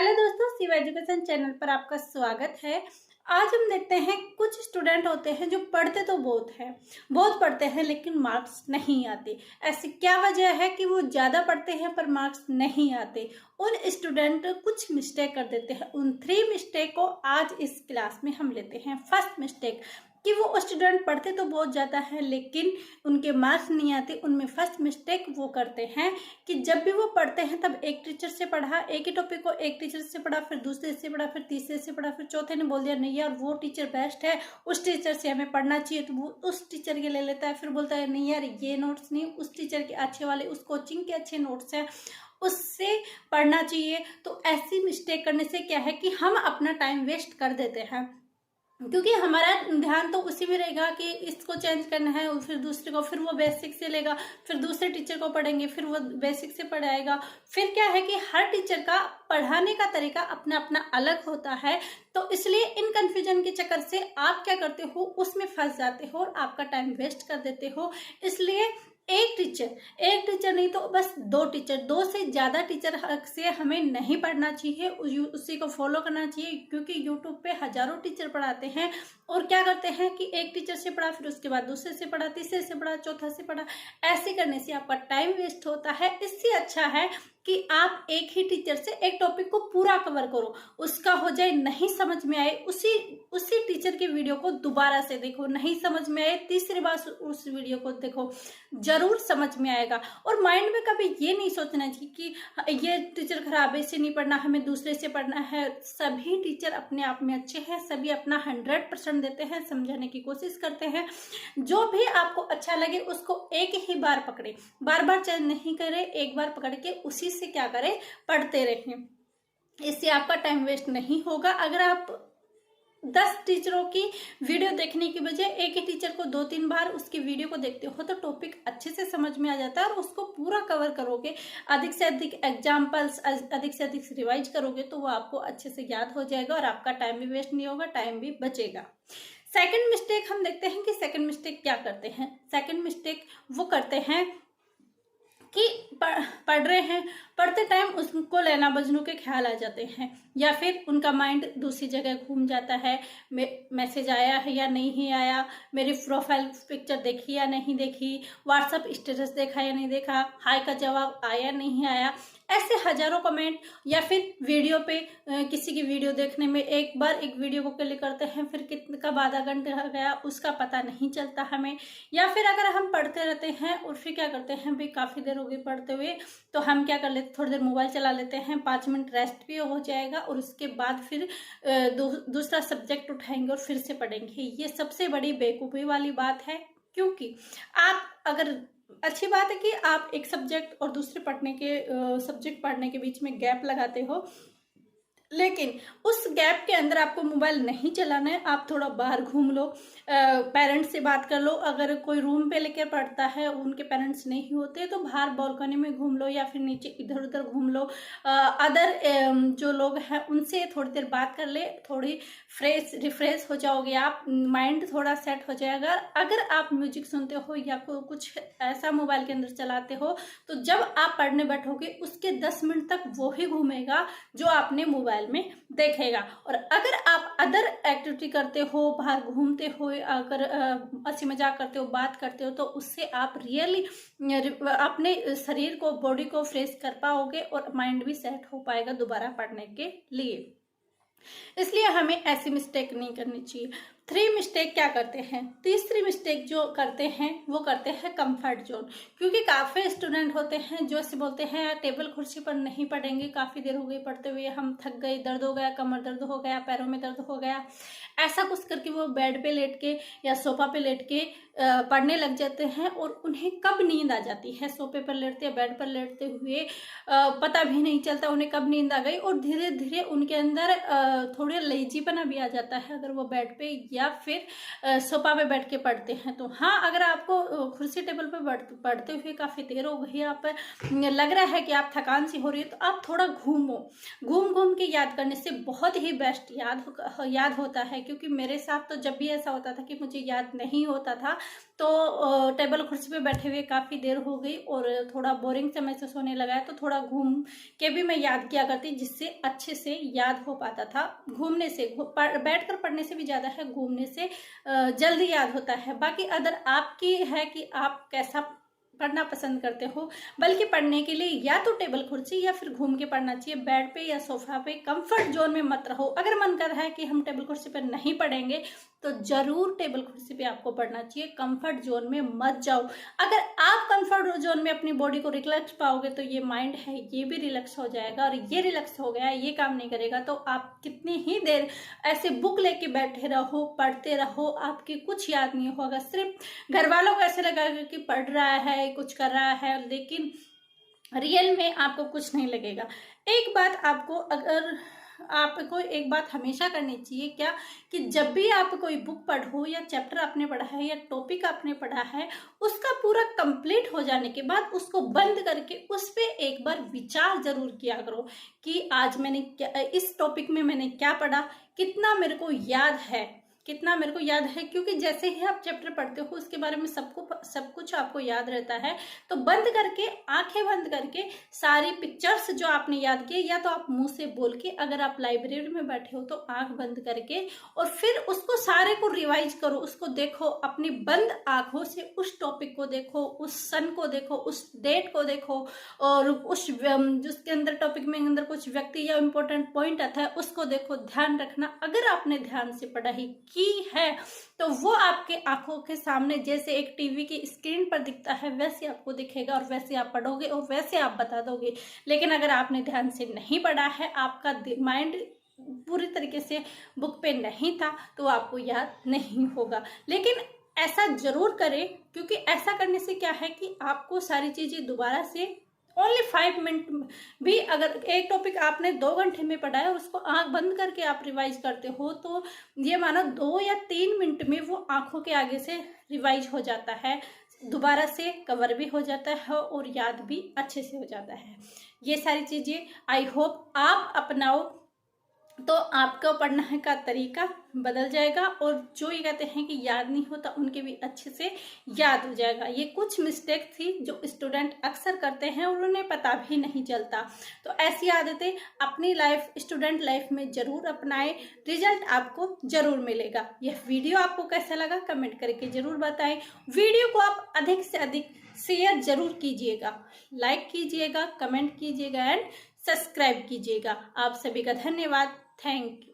Hello दोस्तों, Shiv education channel पर आपका स्वागत है। आज हम देखते हैं कुछ स्टूडेंट होते हैं जो पढ़ते तो बहुत पढ़ते हैं लेकिन मार्क्स नहीं आते। ऐसी क्या वजह है कि वो ज़्यादा पढ़ते हैं पर मार्क्स नहीं आते? उन स्टूडेंट कुछ मिस्टेक कर देते हैं। उन 3 मिस्टेक को आज इस क्लास में हम लेते हैं। फर्स्ट मिस्टेक कि वो स्टूडेंट पढ़ते तो बहुत ज़्यादा है लेकिन उनके मार्क्स नहीं आते। उनमें फर्स्ट मिस्टेक वो करते हैं कि जब भी वो पढ़ते हैं तब एक टीचर से पढ़ा, एक ही टॉपिक को एक टीचर से पढ़ा, फिर दूसरे से पढ़ा, फिर तीसरे से पढ़ा, फिर चौथे ने बोल दिया नहीं यार वो टीचर बेस्ट है, उस टीचर से हमें पढ़ना चाहिए, तो वो उस टीचर के ले लेता है। फिर बोलता है नहीं यार ये नोट्स नहीं, उस टीचर के अच्छे वाले, उस कोचिंग के अच्छे नोट्स हैं, उससे पढ़ना चाहिए। तो ऐसी मिस्टेक करने से क्या है कि हम अपना टाइम वेस्ट कर देते हैं, क्योंकि हमारा ध्यान तो उसी में रहेगा कि इसको चेंज करना है, फिर दूसरे को, फिर वो बेसिक से लेगा, फिर दूसरे टीचर को पढ़ेंगे, फिर वो बेसिक से पढ़ाएगा। फिर क्या है कि हर टीचर का पढ़ाने का तरीका अपना अपना अलग होता है। तो इसलिए इन कंफ्यूजन के चक्कर से आप क्या करते हो, उसमें फंस जाते हो और आपका टाइम वेस्ट कर देते हो। इसलिए एक टीचर नहीं तो बस 2 टीचर, 2 से ज़्यादा टीचर से हमें नहीं पढ़ना चाहिए, उसी को फॉलो करना चाहिए। क्योंकि यूट्यूब पे हजारों टीचर पढ़ाते हैं और क्या करते हैं कि एक टीचर से पढ़ा, फिर उसके बाद दूसरे से पढ़ा, तीसरे से पढ़ा, चौथा से पढ़ा। ऐसे करने से आपका टाइम वेस्ट होता है। इससे अच्छा है कि आप एक ही टीचर से एक टॉपिक को पूरा कवर करो, उसका हो जाए, नहीं समझ में आए उसी टीचर की वीडियो को दोबारा से देखो, नहीं समझ में आए तीसरी बार उस वीडियो को देखो, जरूर समझ में आएगा। और माइंड में कभी ये नहीं सोचना चाहिए कि ये टीचर खराब है, इससे नहीं पढ़ना, हमें दूसरे से पढ़ना है। सभी टीचर अपने आप में अच्छे हैं, सभी अपना 100% देते हैं, समझाने की कोशिश करते हैं। जो भी आपको अच्छा लगे उसको एक ही बार पकड़े, बार बार चेंज नहीं करे, एक बार पकड़ के उसी से क्या करें, पढ़ते रहें। इससे आपका टाइम वेस्ट नहीं होगा। अगर आप 10 टीचरों की वीडियो देखने की बजाय एक ही टीचर को 2-3 बार उसकी वीडियो को देखते हो तो टॉपिक अच्छे से समझ में आ जाता है और उसको पूरा कवर करोगे, अधिक से अधिक एग्जाम्पल्स, अधिक से अधिक रिवाइज करोगे तो वो आपको अच्छे से याद हो जाएगा और आपका टाइम भी वेस्ट नहीं होगा, टाइम भी बचेगा। सेकंड मिस्टेक हम देखते हैं कि सेकंड मिस्टेक क्या करते हैं। सेकंड मिस्टेक वो करते हैं कि पढ़ रहे हैं, पढ़ते टाइम उसको लेना बजनू के ख्याल आ जाते हैं, या फिर उनका माइंड दूसरी जगह घूम जाता है। मैसेज आया है या नहीं आया, मेरी प्रोफाइल पिक्चर देखी या नहीं देखी, व्हाट्सएप स्टेटस देखा या नहीं देखा, हाय का जवाब आया नहीं आया, ऐसे हजारों कमेंट। या फिर वीडियो पे किसी की वीडियो देखने में एक बार एक वीडियो को क्लिक करते हैं, फिर कितने कब आधा घंटा गया उसका पता नहीं चलता हमें। या फिर अगर हम पढ़ते रहते हैं और फिर क्या करते हैं, भी काफ़ी देर हो गई पढ़ते हुए, तो हम क्या कर लेते, थोड़ी देर मोबाइल चला लेते हैं, 5 मिनट रेस्ट भी हो जाएगा और उसके बाद फिर दूसरा सब्जेक्ट उठाएंगे और फिर से पढ़ेंगे। ये सबसे बड़ी बेवकूफ़ी वाली बात है। क्योंकि आप अगर, अच्छी बात है कि आप एक सब्जेक्ट और दूसरे सब्जेक्ट पढ़ने के बीच में गैप लगाते हो, लेकिन उस गैप के अंदर आपको मोबाइल नहीं चलाना है। आप थोड़ा बाहर घूम लो, पेरेंट्स से बात कर लो। अगर कोई रूम पे लेकर पढ़ता है, उनके पेरेंट्स नहीं होते, तो बाहर बालकनी में घूम लो या फिर नीचे इधर उधर घूम लो। अदर जो लोग हैं उनसे थोड़ी देर बात कर ले, थोड़ी रिफ्रेश हो जाओगे आप, माइंड थोड़ा सेट हो जाएगा। अगर आप म्यूजिक सुनते हो या कुछ ऐसा मोबाइल के अंदर चलाते हो, तो जब आप पढ़ने बैठोगे उसके 10 मिनट तक वो ही घूमेगा जो आपने मोबाइल में देखेगा। और अगर आप अदर एक्टिविटी करते हो, बाहर घूमते हो, अगर हंसी मजाक करते हो, बात करते हो, तो उससे आप रियली अपने शरीर को, बॉडी को फ्रेश कर पाओगे और माइंड भी सेट हो पाएगा दोबारा पढ़ने के लिए। इसलिए हमें ऐसी मिस्टेक नहीं करनी चाहिए। 3 मिस्टेक क्या करते हैं, तीसरी मिस्टेक जो करते हैं वो करते हैं कंफर्ट जोन। क्योंकि काफ़ी स्टूडेंट होते हैं जो ऐसे बोलते हैं टेबल कुर्सी पर नहीं पढ़ेंगे, काफ़ी देर हो गई पढ़ते हुए, हम थक गए, दर्द हो गया, कमर दर्द हो गया, पैरों में दर्द हो गया, ऐसा कुछ करके वो बेड पे लेट के या सोफा पे लेट के पढ़ने लग जाते हैं। और उन्हें कब नींद आ जाती है, सोफे पर लेटते या बेड पर लेटते हुए पता भी नहीं चलता उन्हें कब नींद आ गई। और धीरे धीरे उनके अंदर थोड़े लेजीपना भी आ जाता है अगर वो बेड पे या फिर सोफा पे बैठ के पढ़ते हैं। तो हाँ, अगर आपको कुर्सी टेबल पे पढ़ते हुए काफ़ी देर हो गई, आप लग रहा है कि आप थकान सी हो रही है, तो आप थोड़ा घूम घूम के याद करने से बहुत ही बेस्ट याद होता है। क्योंकि मेरे साथ तो जब भी ऐसा होता था कि मुझे याद नहीं होता था, तो टेबल कुर्सी पे बैठे हुए काफ़ी देर हो गई और थोड़ा बोरिंग से महसूस होने लगा है, तो थोड़ा घूम के भी मैं याद किया करती, जिससे अच्छे से याद हो पाता था। घूमने से, बैठकर पढ़ने से भी ज़्यादा है घूमने से जल्दी याद होता है। बाकी अदर आपकी है कि आप कैसा पढ़ना पसंद करते हो, बल्कि पढ़ने के लिए या तो टेबल कुर्सी या फिर घूम के पढ़ना चाहिए, बेड पे या सोफा पे। कंफर्ट जोन में मत रहो। अगर मन कर रहा है कि हम टेबल कुर्सी पर नहीं पढ़ेंगे, तो जरूर टेबल कुर्सी पे आपको पढ़ना चाहिए। कंफर्ट जोन में मत जाओ। अगर आप कंफर्ट जोन में अपनी बॉडी को रिलैक्स पाओगे, तो ये माइंड है ये भी रिलैक्स हो जाएगा, और ये रिलैक्स हो गया, ये काम नहीं करेगा, तो आप कितनी ही देर ऐसे बुक लेके बैठे रहो, पढ़ते रहो, आपकी कुछ याद नहीं होगा। सिर्फ घर वालों को ऐसे लगेगा कि पढ़ रहा है, कुछ कर रहा है, लेकिन रियल में आपको कुछ नहीं लगेगा। एक बात आपको एक बात हमेशा करनी चाहिए, क्या कि जब भी आप कोई बुक पढ़ो या चैप्टर आपने पढ़ा है या टॉपिक आपने पढ़ा है, उसका पूरा कंप्लीट हो जाने के बाद उसको बंद करके उस पे एक बार विचार जरूर किया करो कि आज मैंने क्या, इस टॉपिक में मैंने क्या पढ़ा, कितना मेरे को याद है, क्योंकि जैसे ही आप चैप्टर पढ़ते हो उसके बारे में सब कुछ आपको याद रहता है। तो बंद करके, आंखें बंद करके सारी पिक्चर्स जो आपने याद किए, या तो आप मुंह से बोल के, अगर आप लाइब्रेरी में बैठे हो तो आंख बंद करके, और फिर उसको सारे को रिवाइज करो, उसको देखो, अपनी बंद आंखों से उस टॉपिक को देखो, उस सन को देखो, उस डेट को देखो, और उस जिसके अंदर टॉपिक में अंदर कुछ व्यक्ति या इंपॉर्टेंट पॉइंट आता है उसको देखो। ध्यान रखना, अगर आपने ध्यान से पढ़ाई की है तो वो आपके आंखों के सामने जैसे एक टीवी की स्क्रीन पर दिखता है, वैसे आपको दिखेगा, और वैसे आप पढ़ोगे और वैसे आप बता दोगे। लेकिन अगर आपने ध्यान से नहीं पढ़ा है, आपका माइंड पूरी तरीके से बुक पे नहीं था, तो आपको याद नहीं होगा। लेकिन ऐसा जरूर करें, क्योंकि ऐसा करने से क्या है कि आपको सारी चीजें दोबारा से ओनली 5 मिनट भी, अगर एक टॉपिक आपने 2 घंटे में पढ़ा है और उसको आंख बंद करके आप रिवाइज करते हो, तो ये मानो 2 या 3 मिनट में वो आंखों के आगे से रिवाइज हो जाता है, दोबारा से कवर भी हो जाता है और याद भी अच्छे से हो जाता है। ये सारी चीजें आई होप आप अपनाओ, तो आपका पढ़ने का तरीका बदल जाएगा, और जो ये कहते हैं कि याद नहीं होता, उनके भी अच्छे से याद हो जाएगा। ये कुछ मिस्टेक थी जो स्टूडेंट अक्सर करते हैं और उन्हें पता भी नहीं चलता। तो ऐसी आदतें अपनी स्टूडेंट लाइफ में जरूर अपनाएं, रिजल्ट आपको जरूर मिलेगा। यह वीडियो आपको कैसा लगा कमेंट करके जरूर बताएं। वीडियो को आप अधिक से अधिक शेयर जरूर कीजिएगा, लाइक कीजिएगा, कमेंट कीजिएगा एंड सब्सक्राइब कीजिएगा। आप सभी का धन्यवाद। Thank you.